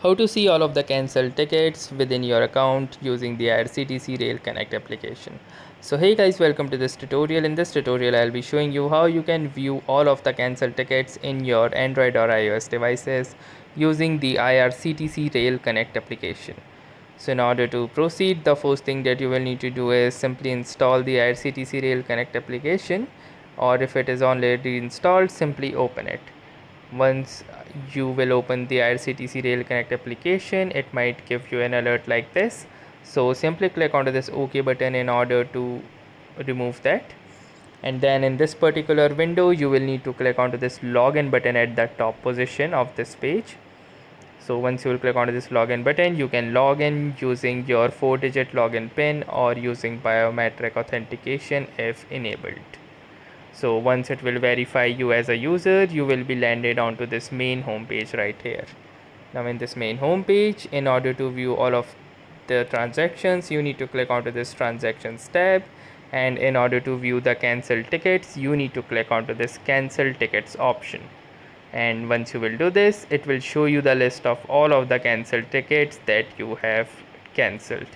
How to see all of the cancelled tickets within your account using the IRCTC Rail Connect application. So hey guys, welcome to this tutorial. In this tutorial I'll be showing you how you can view all of the cancelled tickets in your Android or iOS devices using the IRCTC Rail Connect application. So in order to proceed, the first thing that you will need to do is simply install the IRCTC Rail Connect application, or if it is already installed, simply open it. Once you will open the IRCTC Rail Connect application, it might give you an alert like this. So simply click onto this OK button in order to remove that. And then in this particular window, you will need to click onto this login button at the top position of this page. So once you will click onto this login button, you can log in using your 4-digit login pin or using biometric authentication if enabled. So once it will verify you as a user, you will be landed onto this main home page right here. Now in this main home page, in order to view all of the transactions, you need to click onto this transactions tab, and in order to view the cancelled tickets, you need to click onto this cancel tickets option. And once you will do this, it will show you the list of all of the cancelled tickets that you have cancelled.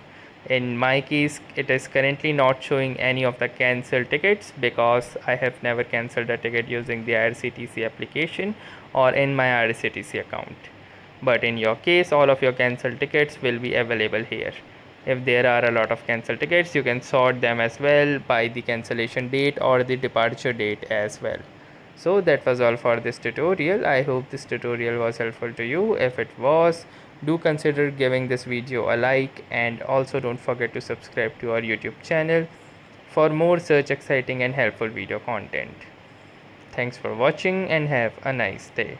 In my case, it is currently not showing any of the cancelled tickets because I have never cancelled a ticket using the IRCTC application or in my IRCTC account. But in your case, all of your cancelled tickets will be available here. If there are a lot of cancelled tickets, you can sort them as well by the cancellation date or the departure date as well. So that was all for this tutorial. I hope this tutorial was helpful to you. If it was, do consider giving this video a like, and also don't forget to subscribe to our YouTube channel for more such exciting and helpful video content. Thanks for watching and have a nice day.